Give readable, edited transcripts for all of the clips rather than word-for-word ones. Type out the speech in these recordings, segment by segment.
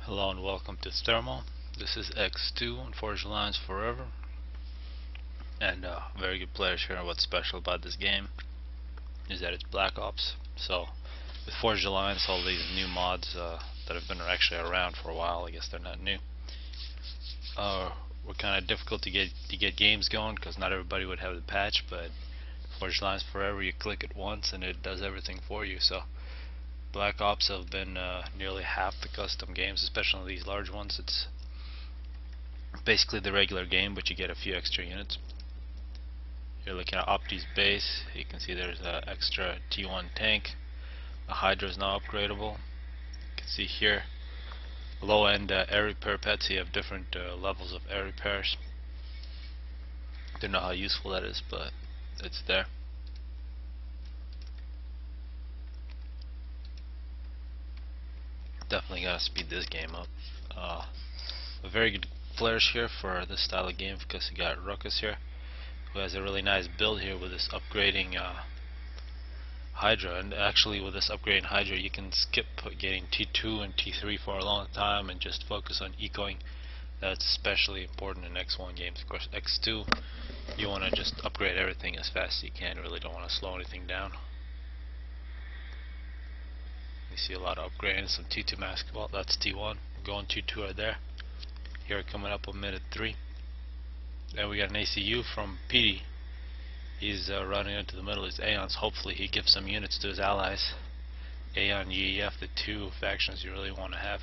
Hello and welcome to Thermo. This is X2 on Forged Alliance Forever, and very good players here. What's special about this game is that it's Blackops. So with Forged Alliance, all these new mods that have been actually around for a while, I guess they're not new, were kind of difficult to get games going because not everybody would have the patch. But Forged Alliance Forever, you click it once and it does everything for you. So Black Ops have been nearly half the custom games, especially these large ones. It's basically the regular game, but you get a few extra units. You're looking at Opti's base. You can see there's an extra T1 tank. The Hydra is now upgradable. You can see here low-end air repair pets. You have different levels of air repairs. Don't know how useful that is, but it's there. Definitely gotta speed this game up. Very good players here for this style of game because you got Ruckus here, who has a really nice build here with this upgrading Hydra. And actually with this upgrading Hydra you can skip getting T2 and T3 for a long time and just focus on ecoing. That's especially important in X1 games. Of course X2 you want to just upgrade everything as fast as you can. Really don't want to slow anything down. You see a lot of upgrading, some T2 mask. Well, that's T1. Going T2 right there. Here coming up on minute 3. Then we got an ACU from PD. He's running into the middle. His Aeons. Hopefully he gives some units to his allies. Aeon, UEF, the two factions you really want to have.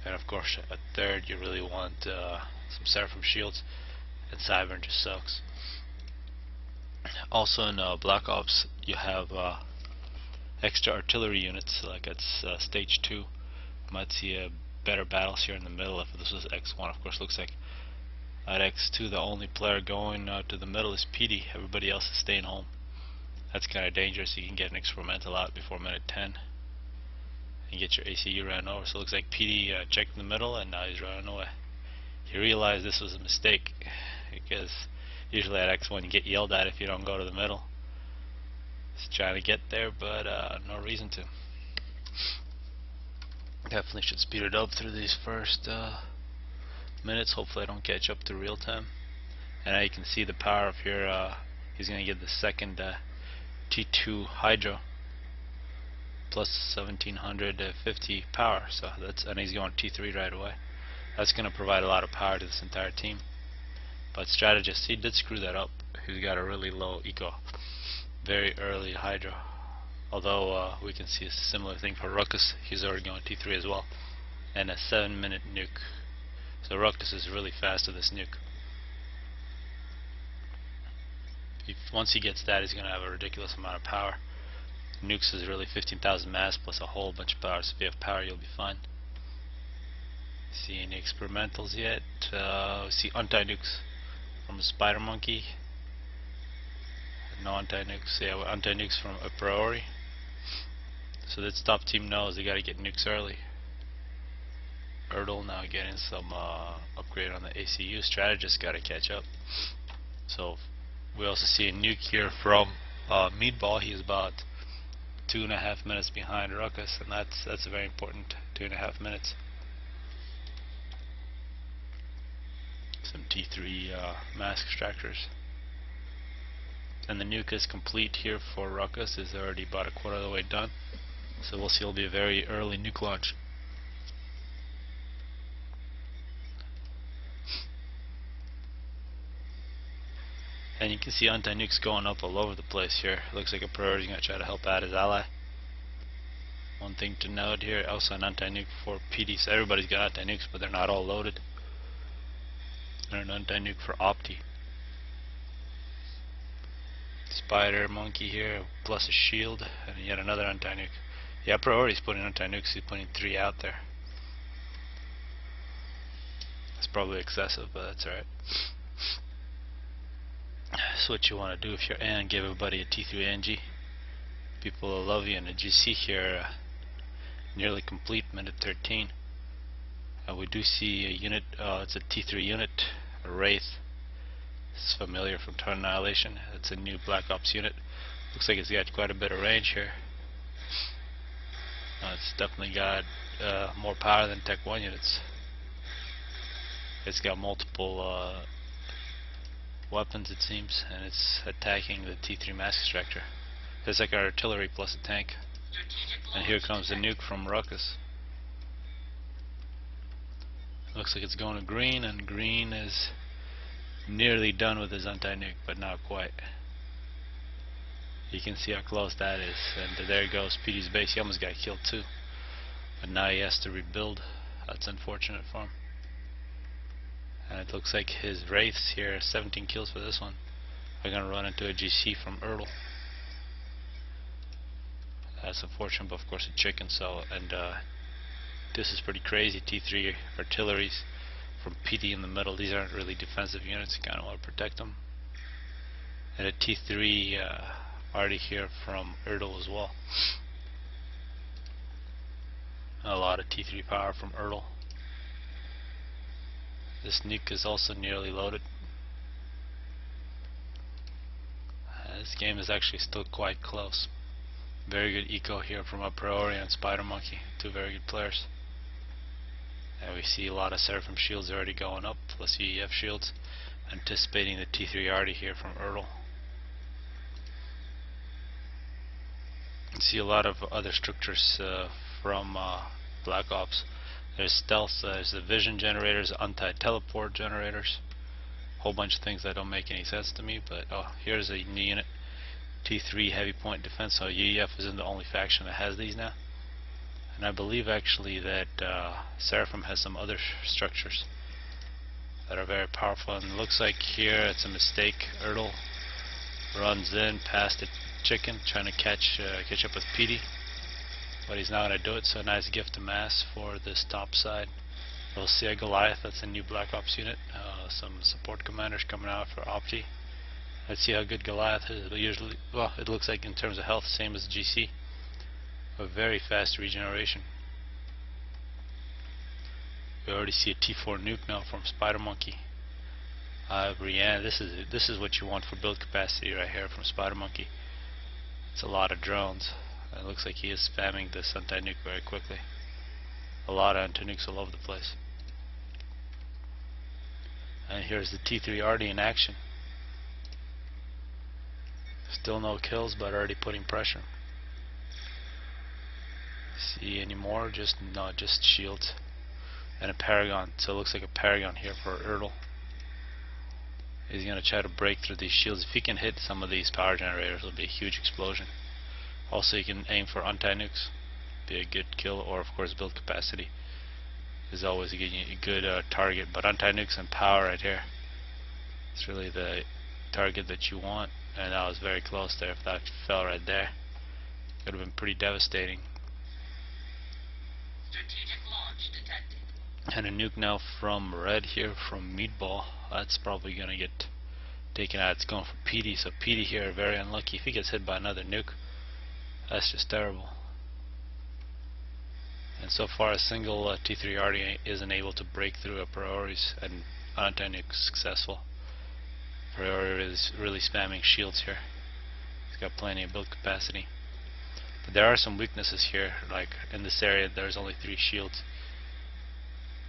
And of course a third you really want some Seraphim shields. And Cybern just sucks. Also in Black Ops you have extra artillery units, like at stage 2. You might see better battles here in the middle. If this was X1, of course, looks like at X2 the only player going to the middle is PD. Everybody else is staying home. That's kind of dangerous. You can get an experimental out before minute 10 and get your ACU ran over. So it looks like PD checked in the middle and now he's running away. He realized this was a mistake because usually at X1 you get yelled at if you don't go to the middle. He's trying to get there, but no reason to. Definitely should speed it up through these first minutes. Hopefully I don't catch up to real time. And now you can see the power of here. He's going to get the second T2 Hydra plus 1750 power. So that's, and he's going T3 right away. That's going to provide a lot of power to this entire team. But strategist, he did screw that up. He's got a really low eco. Very early Hydra. Although we can see a similar thing for Ruckus. He's already going T3 as well. And a 7-minute nuke. So Ruckus is really fast with this nuke. Once he gets that, he's going to have a ridiculous amount of power. Nukes is really 15,000 mass plus a whole bunch of power. So if you have power, you'll be fine. See any experimentals yet? We see anti-nukes from a spider monkey. No anti-nukes. Yeah, anti-nukes from a priori. So this top team knows they gotta get nukes early. Erdl now getting some upgrade on the ACU. Strategist gotta catch up. So we also see a nuke here from Meatball. He's about 2.5 minutes behind Ruckus, and that's very important. 2.5 minutes. Some T3 mask extractors. And the nuke is complete here for Ruckus. Is already about a quarter of the way done. So we'll see. It'll be a very early nuke launch. And you can see anti-nukes going up all over the place here. Looks like a priority is going to try to help out his ally. One thing to note here, also an anti-nuke for PD. So everybody's got anti-nukes, but they're not all loaded. And an anti-nuke for Opti. Spider monkey here plus a shield and yet another anti-nuke. Yeah, priority's putting anti-nukes. He's putting 3 out there. That's probably excessive, but that's alright. That's what you want to do if you're An. Give everybody a T3 NG. People will love you. And as you see here, nearly complete, minute 13. We do see a unit. It's a T3 unit, a Wraith. It's familiar from Total Annihilation. It's a new Black Ops unit. Looks like it's got quite a bit of range here. It's definitely got more power than Tech 1 units. It's got multiple weapons, it seems, and it's attacking the T3 mass extractor. It's like artillery plus a tank. And here comes the nuke from Ruckus. Looks like it's going to green, and green is nearly done with his anti-nuke, but not quite. You can see how close that is, and there goes Petey's base. He almost got killed too, but now he has to rebuild. That's unfortunate for him. And it looks like his wraiths here, 17 kills for this one, are gonna run into a GC from Erdl. That's unfortunate, but of course a chicken. So, and this is pretty crazy. T3 artilleries from PT in the middle. These aren't really defensive units. You kind of want to protect them. And a T3 already here from Erdl as well. A lot of T3 power from Erdl. This nuke is also nearly loaded. This game is actually still quite close. Very good eco here from a Priori and Spider Monkey, two very good players. And we see a lot of Seraphim shields already going up, plus UEF shields, anticipating the T3 already here from Erdl. You see a lot of other structures from Blackops. There's stealth, there's the vision generators, anti-teleport generators, whole bunch of things that don't make any sense to me. But here's a new unit, T3 heavy point defense. So UEF isn't the only faction that has these now, and I believe actually that Seraphim has some other structures that are very powerful. And it looks like here it's a mistake. Erdl runs in past the chicken, trying to catch up with Petey, but he's not going to do it. So a nice gift to mass for this top side. We'll see a Goliath. That's a new Black Ops unit. Some support commanders coming out for Opti. Let's see how good Goliath is. Usually, well, it looks like in terms of health, same as GC. A very fast regeneration. We already see a T4 nuke now from Spider Monkey. Brienne, this is what you want for build capacity right here from Spider Monkey. It's a lot of drones. It looks like he is spamming this anti-nuke very quickly. A lot of anti-nukes all over the place. And here's the T3 already in action. Still no kills, but already putting pressure. See any more? Just shields and a Paragon. So it looks like a Paragon here for Erdl. He's gonna try to break through these shields. If he can hit some of these power generators, it'll be a huge explosion. Also, you can aim for anti-nukes, be a good kill, or of course build capacity is always a good target. But anti-nukes and power right here, it's really the target that you want. And that was very close there. If that fell right there, it would have been pretty devastating. Strategic launch detected. And a nuke now from red here from Meatball. That's probably gonna get taken out. It's going for PD. So PD here very unlucky. If he gets hit by another nuke, that's just terrible. And so far a single T3 already isn't able to break through a Priori's, and anti-nuke successful. Priori is really spamming shields here. He's got plenty of build capacity. But there are some weaknesses here, like in this area there's only 3 shields.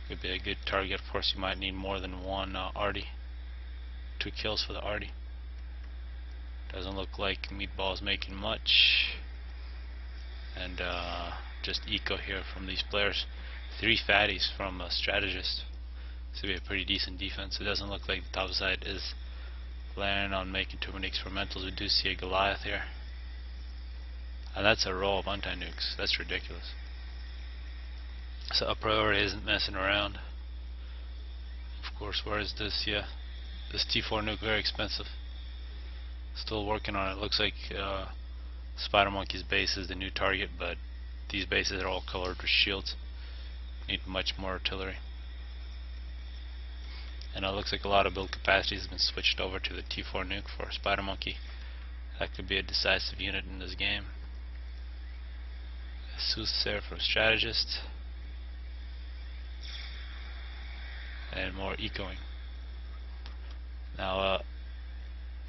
Could be a good target. Of course you might need more than one Arty. 2 kills for the Arty. Doesn't look like Meatball's making much. And just eco here from these players. 3 fatties from a strategist. This would be a pretty decent defense. It doesn't look like the top side is planning on making too many experimentals. We do see a Goliath here. And that's a row of anti-nukes. That's ridiculous. So a Priori isn't messing around. Of course, where is this? Yeah, this T4 nuke, very expensive. Still working on it. Looks like Spider Monkey's base is the new target, but these bases are all colored with shields. Need much more artillery. And it looks like a lot of build capacity has been switched over to the T4 nuke for Spider Monkey. That could be a decisive unit in this game. Soothsayer for strategist. And more ecoing. Now,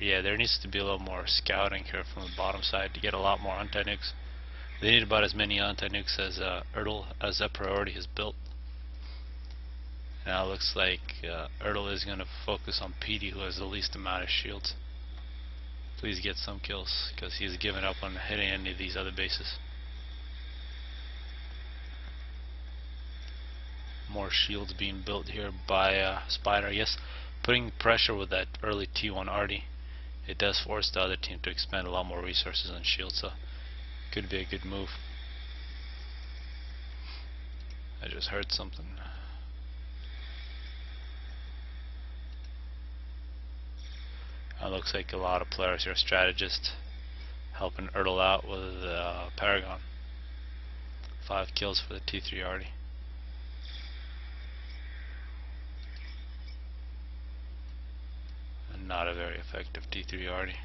yeah, there needs to be a little more scouting here from the bottom side to get a lot more anti-nukes. They need about as many anti-nukes as Ertl as a priority has built. Now it looks like Ertl is going to focus on PD, who has the least amount of shields. Please get some kills, because he's given up on hitting any of these other bases. More shields being built here by Spider. Yes, putting pressure with that early T1 Arty, it does force the other team to expend a lot more resources on shields, so could be a good move. I just heard something. It looks like a lot of players here, strategists, helping Ertl out with Paragon. 5 kills for the T3 Arty. And not a very effective T3 Arty.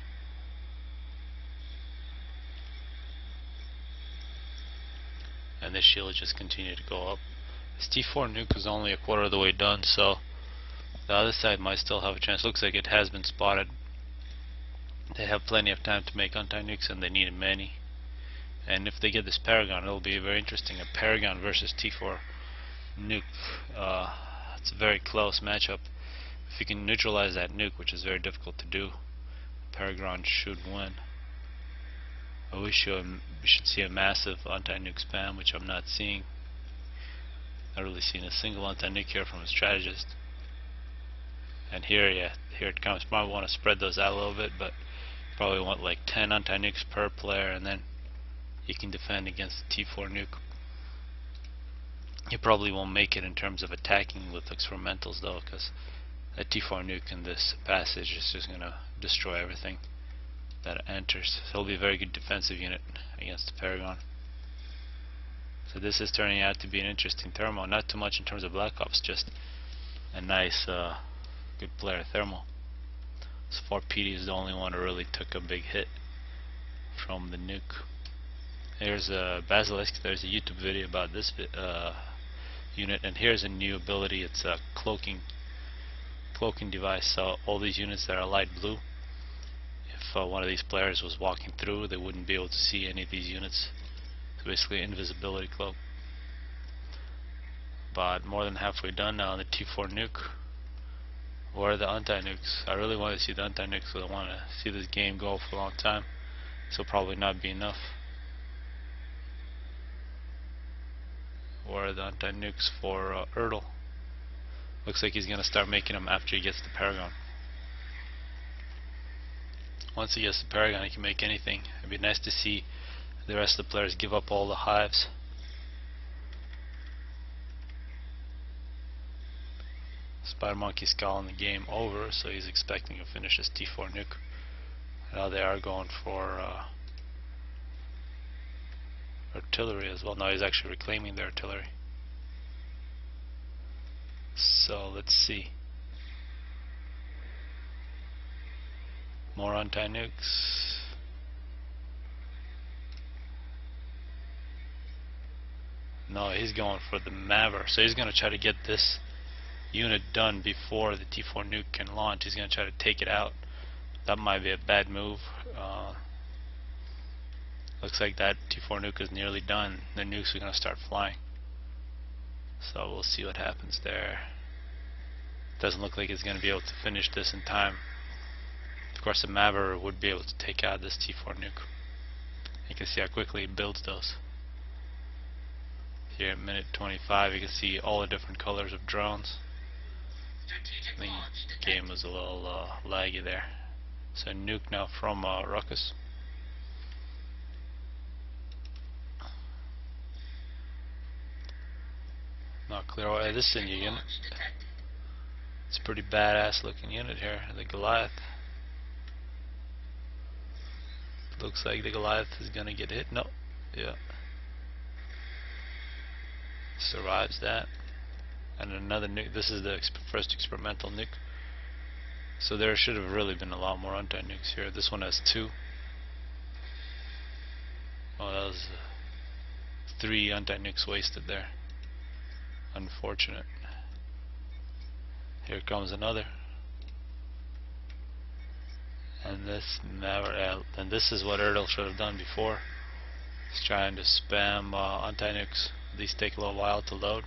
And this shield just continued to go up. This T4 nuke is only a quarter of the way done, so the other side might still have a chance. Looks like it has been spotted. They have plenty of time to make anti-nukes, and they need many. And if they get this Paragon, it'll be very interesting. A Paragon versus T4 nuke. It's a very close matchup. If you can neutralize that nuke, which is very difficult to do, Paragon should win. But we should see a massive anti-nuke spam, which I'm not seeing. Not really seeing a single anti-nuke here from a strategist. And here, yeah, here it comes. Probably want to spread those out a little bit, but probably want like 10 anti-nukes per player, and then you can defend against the T4 nuke. You probably won't make it in terms of attacking with experimentals though, because that T4 nuke in this passage is just going to destroy everything that enters. So it'll be a very good defensive unit against the Paragon. So this is turning out to be an interesting Thermo. Not too much in terms of Blackops, just a nice good player Thermo. So far PD is the only one who really took a big hit from the nuke. Here's a Basilisk. There's a YouTube video about this unit, and here's a new ability. It's a cloaking device. So all these units that are light blue, if one of these players was walking through, they wouldn't be able to see any of these units. So basically invisibility cloak. But more than halfway done now on the T4 nuke. Where are the anti-nukes? I really want to see the anti-nukes, because I want to see this game go for a long time. This will probably not be enough. Where are the anti-nukes for Ertl? Looks like he's going to start making them after he gets the Paragon. Once he gets the Paragon, he can make anything. It'd be nice to see the rest of the players give up all the hives. Spider Monkey's calling the game over, so he's expecting to finish his T4 nuke. Now they are going for artillery as well. Now he's actually reclaiming the artillery. So let's see. More anti-nukes. No, he's going for the Maver. So he's going to try to get this unit done before the T4 nuke can launch. He's going to try to take it out. That might be a bad move. Looks like that T4 nuke is nearly done. The nukes are going to start flying. So we'll see what happens there. Doesn't look like he's going to be able to finish this in time. Of course, the Maver would be able to take out this T4 nuke. You can see how quickly it builds those. Here at minute 25, you can see all the different colors of drones. The game was a little laggy there. So nuke now from Ruckus. Not clear why this is in your unit. It's a pretty badass looking unit here, the Goliath. Looks like the Goliath is gonna get hit. No, yeah, survives that. And another nuke. This is the first experimental nuke. So there should have really been a lot more anti-nukes here. This one has 2. Oh, that was 3 anti-nukes wasted there. Unfortunate. Here comes another. And this never. And this is what Ertl should have done before. He's trying to spam anti-nukes. These take a little while to load.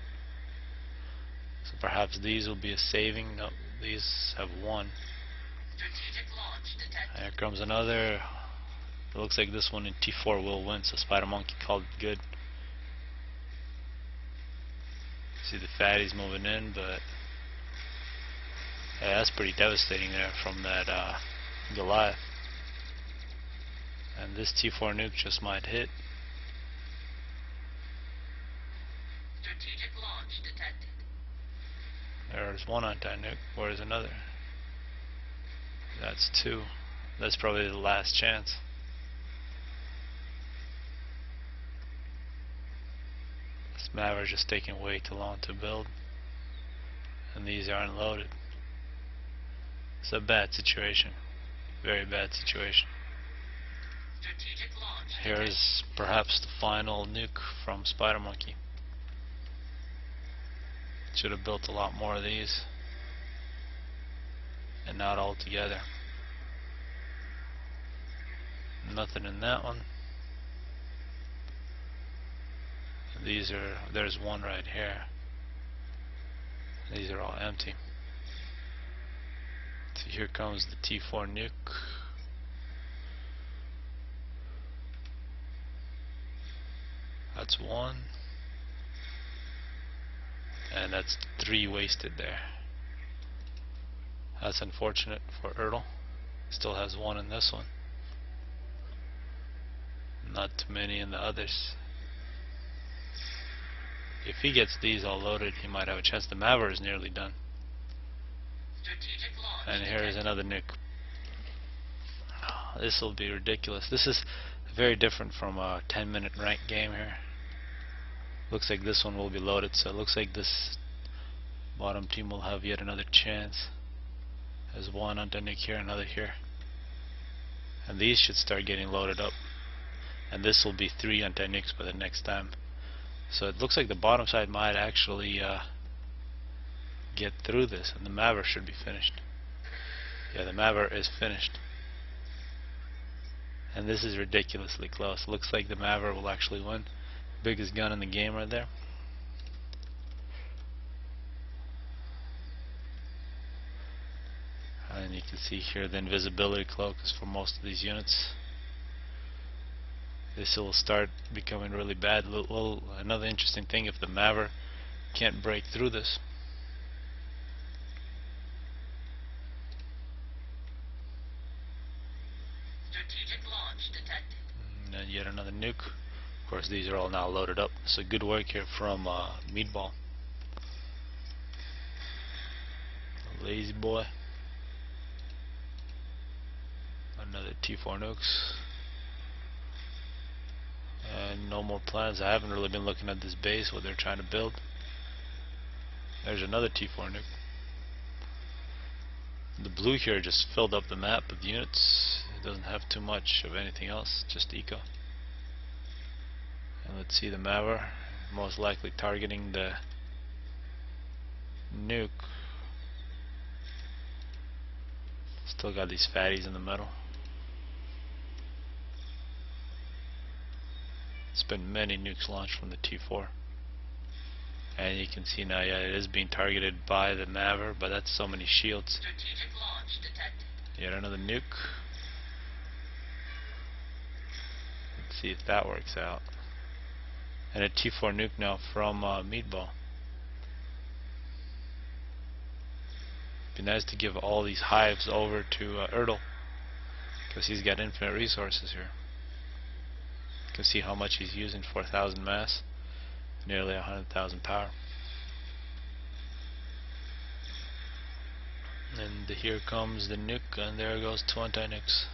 So perhaps these will be a saving. No, these have one. Strategic launch detected. Here comes another. It looks like this one in T4 will win, so Spider Monkey called it good. See the fatties moving in, but yeah, that's pretty devastating there from that Goliath. And this T4 nuke just might hit. Strategic launch detected. There's one anti-nuke. Where's another? That's two. That's probably the last chance. This Maverick's just taking way too long to build. And these aren't loaded. It's a bad situation. Very bad situation. Strategic launch Here's perhaps the final nuke from Spider Monkey. Should have built a lot more of these. And not all together. Nothing in that one. There's one right here. These are all empty. So here comes the T4 nuke. That's one. And that's three wasted there. That's unfortunate for Ertl. Still has one in this one. Not too many in the others. If he gets these all loaded, he might have a chance. The Maverick is nearly done. Strategic launch And here is detected. another nuke. This will be ridiculous. This is very different from a 10-minute rank game here. Looks like this one will be loaded, so it looks like this bottom team will have yet another chance. There's one anti-nuke here, another here. And these should start getting loaded up. And this will be 3 anti-nukes by the next time. So it looks like the bottom side might actually get through this, and the Maverick should be finished. Yeah, the Maverick is finished. And this is ridiculously close. Looks like the Maverick will actually win. Biggest gun in the game right there. And you can see here the invisibility cloak is for most of these units. This will start becoming really bad. Well, another interesting thing, if the Maverick can't break through this. Strategic launch detected. And then yet another nuke. Of course, these are all now loaded up. So good work here from Meatball. Lazy boy. Another T4 nukes. And no more plans. I haven't really been looking at this base, what they're trying to build. There's another T4 nuke. The blue here just filled up the map with units. It doesn't have too much of anything else, just eco. And let's see the Maverick, most likely targeting the nuke. Still got these fatties in the middle. It's been many nukes launched from the T4. And you can see now, yeah, it is being targeted by the Maverick, but that's so many shields. Strategic launch detected. Yet another nuke. Let's see if that works out. And a T4 nuke now from Meatball. Be nice to give all these hives over to Ertl, because he's got infinite resources here. You can see how much he's using. 4,000 mass, nearly 100,000 power. And here comes the nuke, and there goes 2 anti-nukes.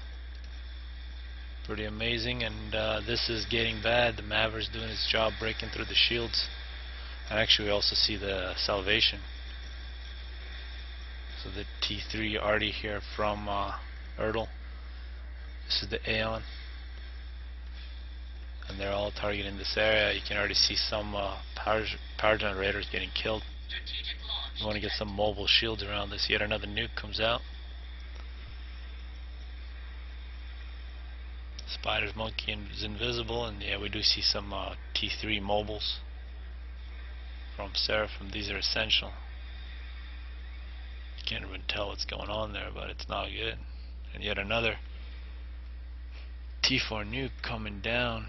Pretty amazing, and this is getting bad. The Maverick's doing its job, breaking through the shields. And actually we also see the salvation. So the T3 already here from Ertl. This is the Aeon. And they're all targeting this area. You can already see some power generators getting killed. Strategic launch You want to get detected. some mobile shields around this. Yet another nuke comes out. Spider's monkey is invisible, and yeah, we do see some T3 mobiles from Seraphim. These are essential. You can't even tell what's going on there, but it's not good. And yet another T4 nuke coming down.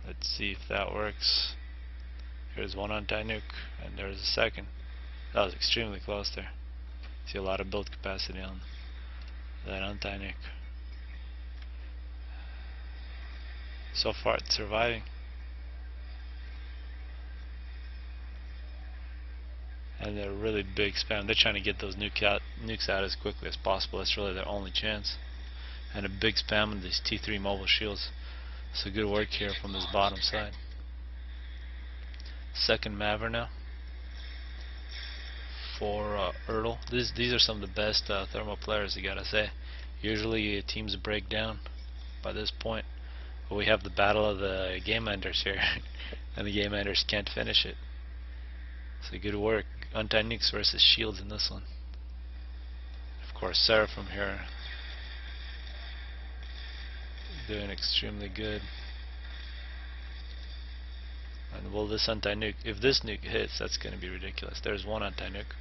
Let's see if that works. Here's one anti-nuke, and there's a second. That was extremely close there. See a lot of build capacity on that anti-nuke. So far it's surviving. And they're really big spam. They're trying to get those nukes out as quickly as possible. That's really their only chance. And a big spam on these T3 mobile shields. So good work here from this bottom side. Second Maver now for Erdl. These are some of the best Thermo players, you gotta say. Usually teams break down by this point, but we have the battle of the game enders here, and the game enders can't finish it. So good work. Anti-nukes versus shields in this one. Of course, Seraphim here doing extremely good. And will this anti-nuke, if this nuke hits, that's going to be ridiculous. There's one anti-nuke,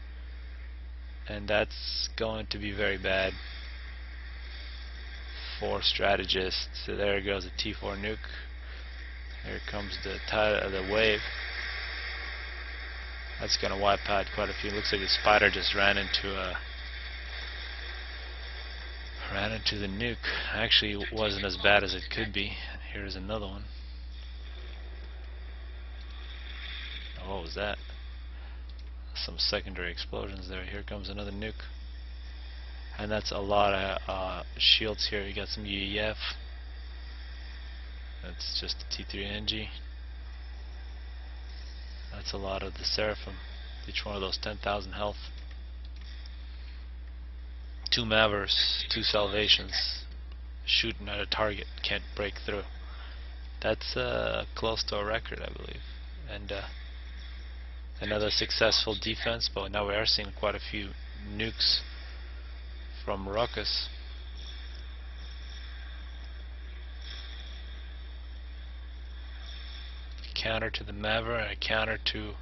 and that's going to be very bad for strategists. So there goes a T4 nuke. Here comes the wave. That's going to wipe out quite a few. Looks like the spider just ran into the nuke. Actually, it wasn't as bad as it could be. Here's another one. Oh, what was that? Some secondary explosions there. Here comes another nuke. And that's a lot of shields here. You got some UEF. That's just a T3NG. That's a lot of the Seraphim. Each one of those 10,000 health. 2 Mavers, 2 Salvations, shooting at a target, can't break through. That's close to a record, I believe. And another successful defense, but now we are seeing quite a few nukes from Ruckus. Counter to the Maver and a counter to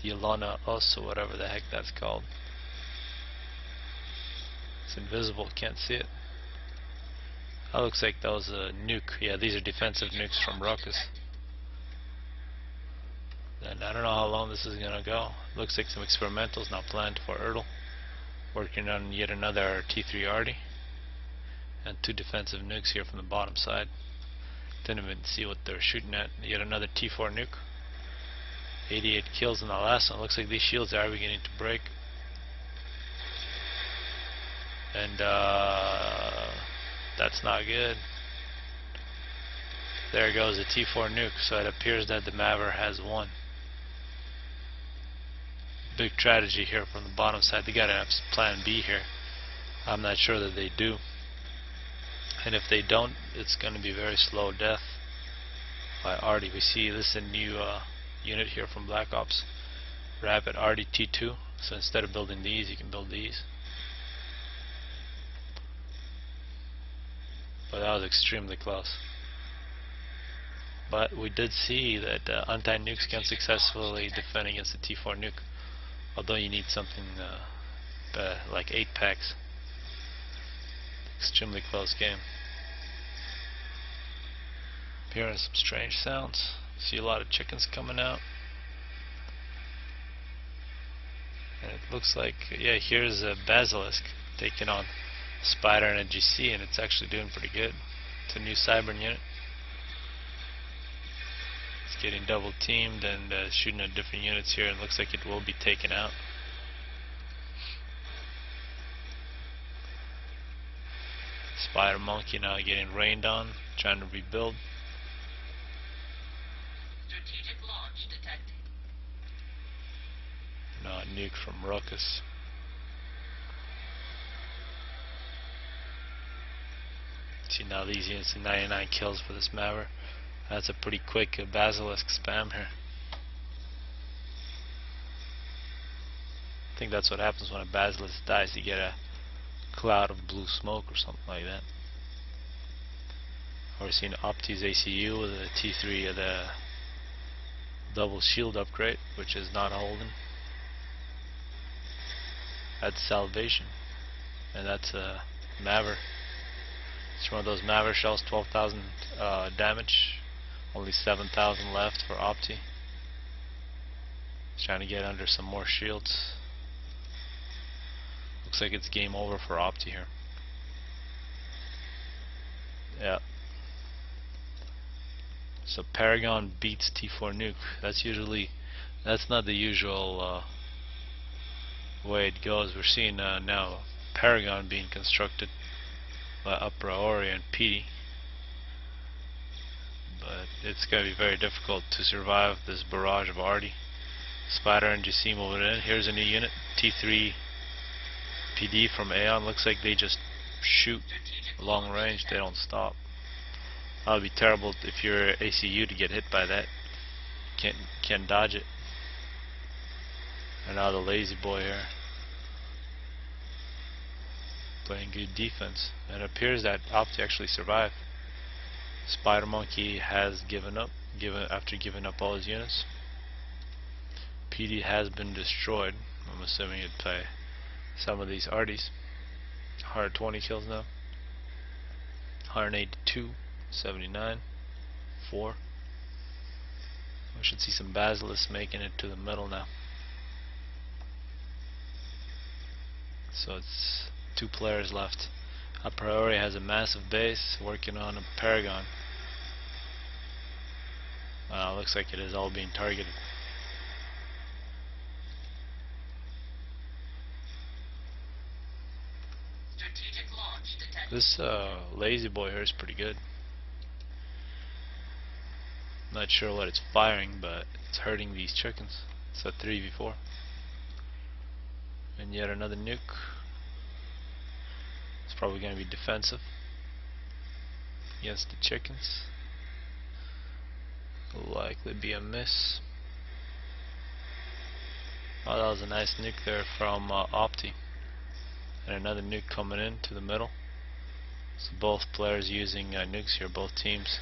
Yelena also, whatever the heck that's called. It's invisible, can't see it. That looks like that was a nuke. Yeah, these are defensive nukes from Ruckus. And I don't know how long this is gonna go. Looks like some experimentals now planned for Erdl. Working on yet another T3 Arty. And 2 defensive nukes here from the bottom side. Didn't even see what they're shooting at. Yet another T4 nuke. 88 kills in the last one. Looks like these shields are beginning to break. And that's not good. There goes a T4 nuke. So it appears that the Maver has won. Big tragedy here from the bottom side. They gotta have plan B here. I'm not sure that they do. And if they don't, it's going to be very slow death by Arty. We see this is a new unit here from Blackops. Rapid Arty T2. So instead of building these, you can build these. But that was extremely close. But we did see that anti-nukes can successfully defend against the T4 nuke. Although you need something like 8 packs. Extremely close game. Hearing some strange sounds. See a lot of chickens coming out. And it looks like, yeah, here's a Basilisk taking on Spider and a GC, and it's actually doing pretty good. It's a new Cybern unit. It's getting double teamed and shooting at different units here, and looks like it will be taken out. Spider Monkey now getting rained on, trying to rebuild. Strategic launch detected. Now a nuke from Ruckus. See now these units are 99 kills for this Maver. That's a pretty quick Basilisk spam here. I think that's what happens when a Basilisk dies. You get a cloud of blue smoke or something like that. We're seeing Opti's ACU with a T3 of the double shield upgrade, which is not holding. That's Salvation, and that's a Maver. It's one of those Maver shells, 12,000 damage, only 7,000 left for Opti. He's trying to get under some more shields. Looks like it's game over for Opti here. Yeah. So Paragon beats T4 Nuke. That's not the usual way it goes. We're seeing now Paragon being constructed by A Priori and PD, but it's going to be very difficult to survive this barrage of arty. Spider and GC moving in. Here's a new unit, T3 PD from Aeon. Looks like they just shoot long range, they don't stop. That would be terrible if you're ACU to get hit by that. Can't dodge it. And now the lazy boy here playing good defense. And it appears that Opti actually survived. Spider Monkey has given up after giving up all his units. PD has been destroyed. I'm assuming it'd play some of these arties. 120 kills now. 182, 79, 4. We should see some Basilisk making it to the middle now. So it's 2 players left. A Priori has a massive base working on a Paragon. Looks like it is all being targeted. Strategic launch detected. This lazy boy here is pretty good. Not sure what it's firing, but it's hurting these chickens. It's a 3v4. And yet another nuke. It's probably going to be defensive against the chickens. Will likely be a miss. Oh, that was a nice nuke there from Opti. And another nuke coming in to the middle. So both players using nukes here, both teams.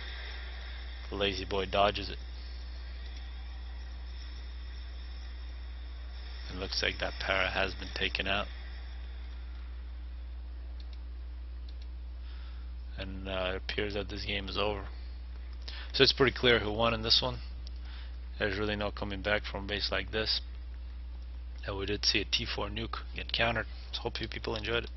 The lazy boy dodges it. It looks like that para has been taken out. And it appears that this game is over. So it's pretty clear who won in this one. There's really no coming back from a base like this. And we did see a T4 nuke get countered. So hope you people enjoyed it.